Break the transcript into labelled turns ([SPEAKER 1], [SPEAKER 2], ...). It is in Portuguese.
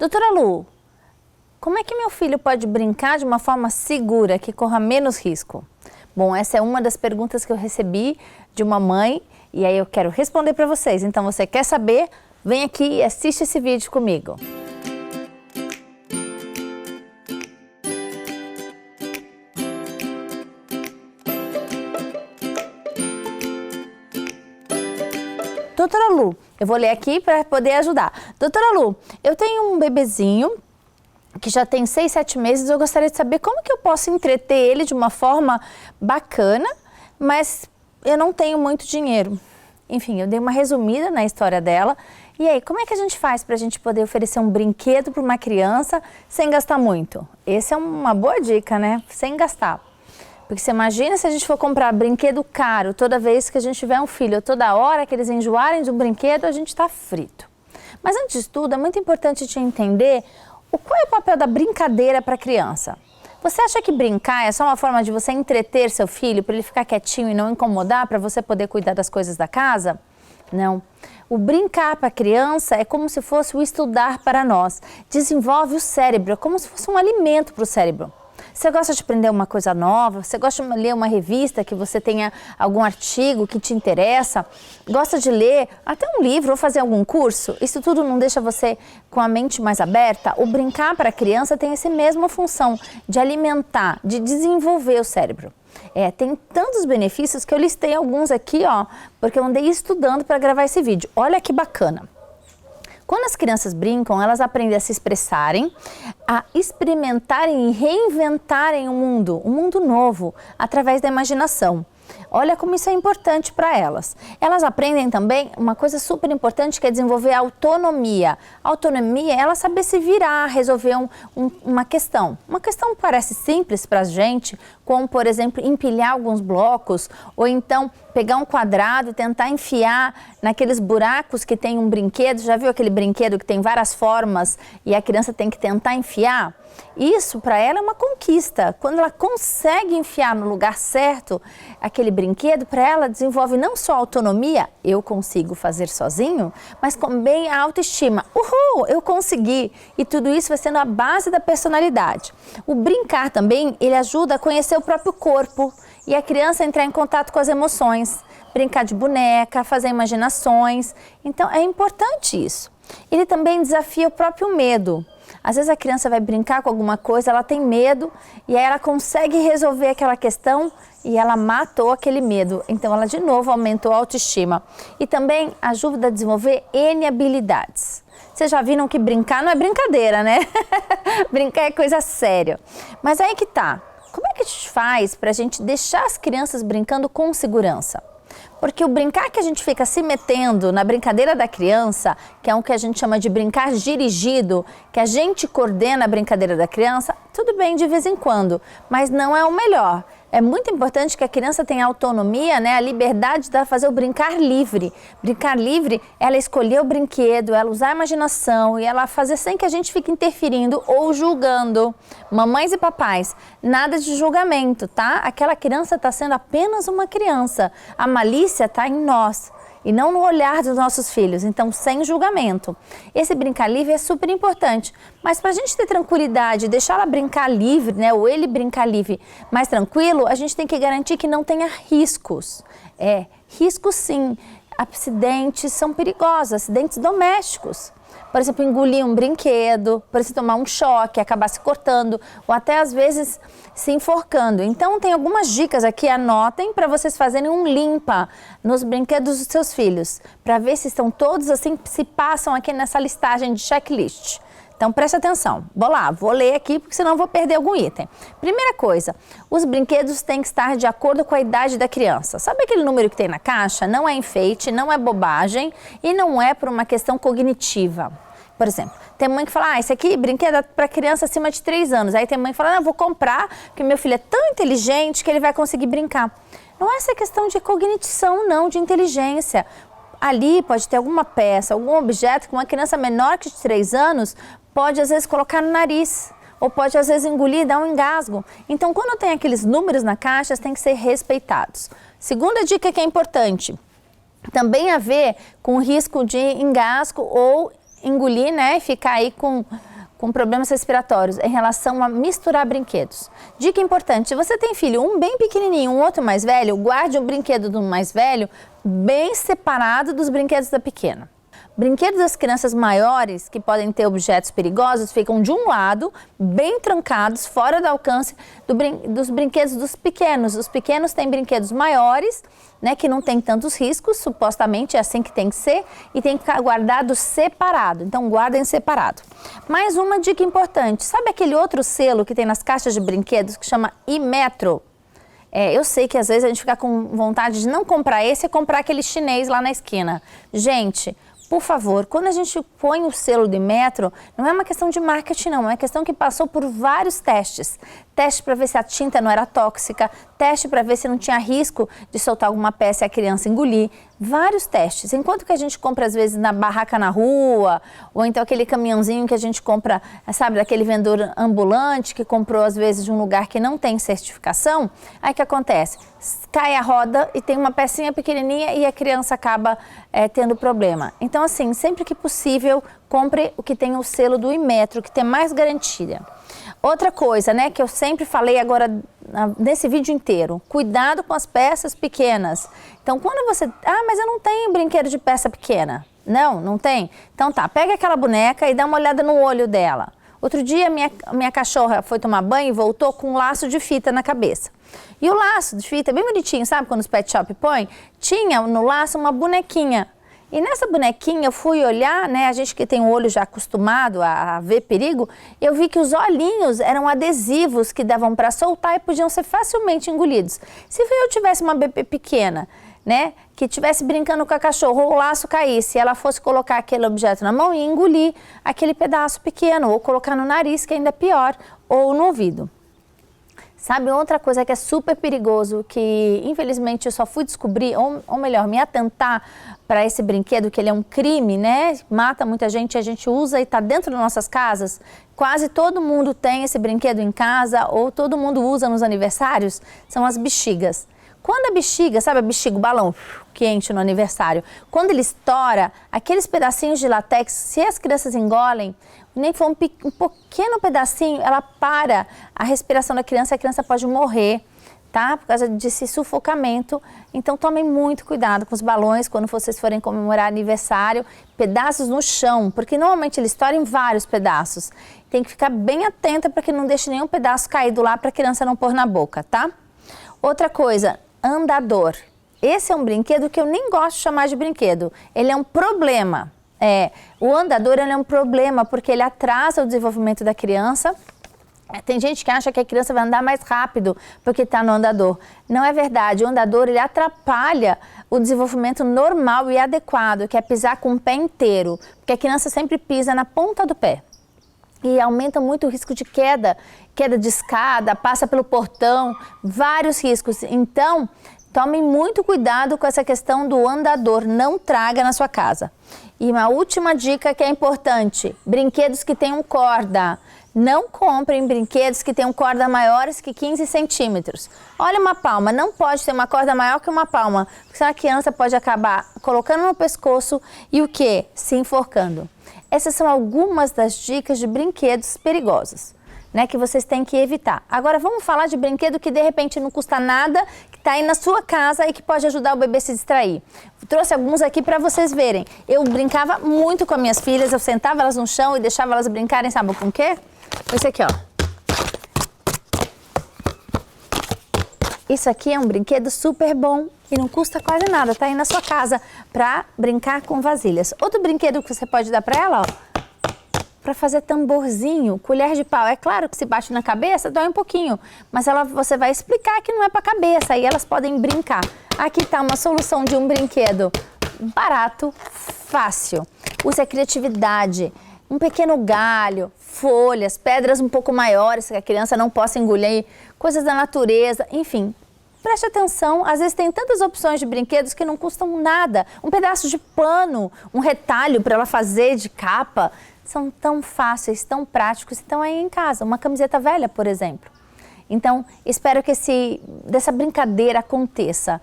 [SPEAKER 1] Doutora Lu, como é que meu filho pode brincar de uma forma segura, que corra menos risco? Bom, essa é uma das perguntas que eu recebi de uma mãe e aí eu quero responder para vocês. Então, você quer saber? Vem aqui e assiste esse vídeo comigo. Doutora Lu, eu vou ler aqui para poder ajudar. Doutora Lu, eu tenho um bebezinho que já tem 6, 7 meses, eu gostaria de saber como que eu posso entreter ele de uma forma bacana, mas eu não tenho muito dinheiro. Enfim, eu dei uma resumida na história dela. E aí, como é que a gente faz para a gente poder oferecer um brinquedo para uma criança sem gastar muito? Essa é uma boa dica, né? Sem gastar. Porque você imagina se a gente for comprar brinquedo caro toda vez que a gente tiver um filho, ou toda hora que eles enjoarem de um brinquedo, a gente está frito. Mas antes de tudo, é muito importante te entender qual é o papel da brincadeira para a criança. Você acha que brincar é só uma forma de você entreter seu filho, para ele ficar quietinho e não incomodar, para você poder cuidar das coisas da casa? Não. O brincar para a criança é como se fosse o estudar para nós. Desenvolve o cérebro, é como se fosse um alimento para o cérebro. Você gosta de aprender uma coisa nova? Você gosta de ler uma revista que você tenha algum artigo que te interessa? Gosta de ler até um livro ou fazer algum curso? Isso tudo não deixa você com a mente mais aberta? O brincar para a criança tem essa mesma função de alimentar, de desenvolver o cérebro. Tem tantos benefícios que eu listei alguns aqui, ó, porque eu andei estudando para gravar esse vídeo. Olha que bacana. Quando as crianças brincam, elas aprendem a se expressarem, a experimentarem e reinventarem um mundo novo, através da imaginação. Olha como isso é importante para elas. Elas aprendem também uma coisa super importante, que é desenvolver a autonomia. A autonomia é ela saber se virar, resolver uma questão. Uma questão parece simples para a gente, como, por exemplo, empilhar alguns blocos, ou então pegar um quadrado e tentar enfiar naqueles buracos que tem um brinquedo. Já viu aquele brinquedo que tem várias formas e a criança tem que tentar enfiar? Isso para ela é uma conquista. Quando ela consegue enfiar no lugar certo aquele brinquedo, para ela desenvolve não só a autonomia, eu consigo fazer sozinho, mas também a autoestima. Uhul, eu consegui! E tudo isso vai sendo a base da personalidade. O brincar também, ele ajuda a conhecer o próprio corpo e a criança entrar em contato com as emoções, brincar de boneca, fazer imaginações. Então é importante isso. Ele também desafia o próprio medo. Às vezes a criança vai brincar com alguma coisa, ela tem medo e aí ela consegue resolver aquela questão e ela matou aquele medo. Então ela de novo aumentou a autoestima. E também ajuda a desenvolver N habilidades. Vocês já viram que brincar não é brincadeira, né? Brincar é coisa séria. Mas aí que tá. Como é que a gente faz para a gente deixar as crianças brincando com segurança? Porque o brincar que a gente fica se metendo na brincadeira da criança, que é o que a gente chama de brincar dirigido, que a gente coordena a brincadeira da criança, tudo bem de vez em quando, mas não é o melhor. É muito importante que a criança tenha autonomia, né, a liberdade de fazer o brincar livre. Brincar livre, ela escolher o brinquedo, ela usar a imaginação e ela fazer sem que a gente fique interferindo ou julgando. Mamães e papais, nada de julgamento, tá? Aquela criança está sendo apenas uma criança. A malícia está em nós e não no olhar dos nossos filhos, então sem julgamento. Esse brincar livre é super importante, mas para a gente ter tranquilidade, deixar ela brincar livre, né, ou ele brincar livre mais tranquilo, a gente tem que garantir que não tenha riscos. Riscos sim, acidentes são perigosos, acidentes domésticos. Por exemplo, engolir um brinquedo, por exemplo, tomar um choque, acabar se cortando ou até às vezes se enforcando. Então tem algumas dicas aqui, anotem para vocês fazerem um limpa nos brinquedos dos seus filhos, para ver se estão todos assim, se passam aqui nessa listagem de checklist. Então preste atenção. Vou ler aqui porque senão eu vou perder algum item. Primeira coisa, os brinquedos têm que estar de acordo com a idade da criança. Sabe aquele número que tem na caixa? Não é enfeite, não é bobagem e não é por uma questão cognitiva. Por exemplo, tem mãe que fala, esse aqui brinquedo é para criança acima de 3 anos. Aí tem mãe que fala, vou comprar porque meu filho é tão inteligente que ele vai conseguir brincar. Não é essa questão de cognição, não, de inteligência. Ali pode ter alguma peça, algum objeto que uma criança menor que de 3 anos pode às vezes colocar no nariz, ou pode às vezes engolir, dar um engasgo. Então, quando tem aqueles números na caixa, tem que ser respeitados. Segunda dica que é importante, também a ver com o risco de engasgo ou engolir, né, e ficar aí com com problemas respiratórios em relação a misturar brinquedos. Dica importante, se você tem filho, um bem pequenininho, um outro mais velho, guarde o brinquedo do mais velho bem separado dos brinquedos da pequena. Brinquedos das crianças maiores, que podem ter objetos perigosos, ficam de um lado, bem trancados, fora do alcance dos brinquedos dos pequenos. Os pequenos têm brinquedos maiores, né, que não tem tantos riscos, supostamente é assim que tem que ser, e tem que ficar guardado separado. Então, guardem separado. Mais uma dica importante, sabe aquele outro selo que tem nas caixas de brinquedos que chama Imetro? Eu sei que às vezes a gente fica com vontade de não comprar esse e comprar aquele chinês lá na esquina. Gente, por favor, quando a gente põe o selo de Imetro, não é uma questão de marketing não, é uma questão que passou por vários testes. Teste para ver se a tinta não era tóxica, teste para ver se não tinha risco de soltar alguma peça e a criança engolir. Vários testes. Enquanto que a gente compra às vezes na barraca na rua, ou então aquele caminhãozinho que a gente compra, sabe, daquele vendedor ambulante que comprou às vezes de um lugar que não tem certificação, aí o que acontece? Cai a roda e tem uma pecinha pequenininha e a criança acaba tendo problema. Então assim, sempre que possível, compre o que tem o selo do Imetro, que tem mais garantia. Outra coisa, né, que eu sempre falei agora nesse vídeo inteiro, cuidado com as peças pequenas. Então, quando você... mas eu não tenho brinquedo de peça pequena. Não tem? Então tá, pega aquela boneca e dá uma olhada no olho dela. Outro dia, minha cachorra foi tomar banho e voltou com um laço de fita na cabeça. E o laço de fita, bem bonitinho, sabe quando os pet shop põem? Tinha no laço uma bonequinha. E nessa bonequinha eu fui olhar, né, a gente que tem o olho já acostumado a ver perigo, eu vi que os olhinhos eram adesivos que davam para soltar e podiam ser facilmente engolidos. Se eu tivesse uma bebê pequena, né, que estivesse brincando com a cachorra, o laço caísse, e ela fosse colocar aquele objeto na mão e engolir aquele pedaço pequeno, ou colocar no nariz, que ainda é pior, ou no ouvido. Sabe, outra coisa que é super perigoso, que infelizmente eu só fui descobrir, ou melhor, me atentar para esse brinquedo, que ele é um crime, né? Mata muita gente, a gente usa e está dentro das nossas casas. Quase todo mundo tem esse brinquedo em casa, ou todo mundo usa nos aniversários, são as bexigas. Quando a bexiga, sabe a bexiga, o balão que enche no aniversário, quando ele estoura, aqueles pedacinhos de látex, se as crianças engolem, nem for um pequeno pedacinho, ela para a respiração da criança, a criança pode morrer, tá? Por causa desse sufocamento. Então tomem muito cuidado com os balões quando vocês forem comemorar aniversário, pedaços no chão, porque normalmente eles estouram em vários pedaços. Tem que ficar bem atenta para que não deixe nenhum pedaço caído lá para a criança não pôr na boca, tá? Outra coisa, andador. Esse é um brinquedo que eu nem gosto de chamar de brinquedo, ele é um problema. O andador ele é um problema porque ele atrasa o desenvolvimento da criança. Tem gente que acha que a criança vai andar mais rápido porque está no andador. Não é verdade, o andador ele atrapalha o desenvolvimento normal e adequado, que é pisar com o pé inteiro, porque a criança sempre pisa na ponta do pé. E aumenta muito o risco de queda de escada, passa pelo portão, vários riscos. Então, tomem muito cuidado com essa questão do andador, não traga na sua casa. E uma última dica que é importante, brinquedos que tenham corda. Não comprem brinquedos que tenham corda maiores que 15 centímetros. Olha uma palma, não pode ter uma corda maior que uma palma, porque senão a criança pode acabar colocando no pescoço e o quê? Se enforcando. Essas são algumas das dicas de brinquedos perigosos, né, que vocês têm que evitar. Agora vamos falar de brinquedo que de repente não custa nada, que está aí na sua casa e que pode ajudar o bebê a se distrair. Trouxe alguns aqui para vocês verem. Eu brincava muito com as minhas filhas, eu sentava elas no chão e deixava elas brincarem, sabe com o quê? Esse aqui, ó. Isso aqui é um brinquedo super bom e não custa quase nada, tá aí na sua casa para brincar com vasilhas. Outro brinquedo que você pode dar para ela, ó, para fazer tamborzinho, colher de pau. É claro que se bate na cabeça, dói um pouquinho, mas você vai explicar que não é para a cabeça, aí elas podem brincar. Aqui está uma solução de um brinquedo barato, fácil. Use a criatividade, um pequeno galho, folhas, pedras um pouco maiores, que a criança não possa engolir, coisas da natureza, enfim. Preste atenção, às vezes tem tantas opções de brinquedos que não custam nada. Um pedaço de pano, um retalho para ela fazer de capa, são tão fáceis, tão práticos e estão aí em casa. Uma camiseta velha, por exemplo. Então, espero que dessa brincadeira aconteça.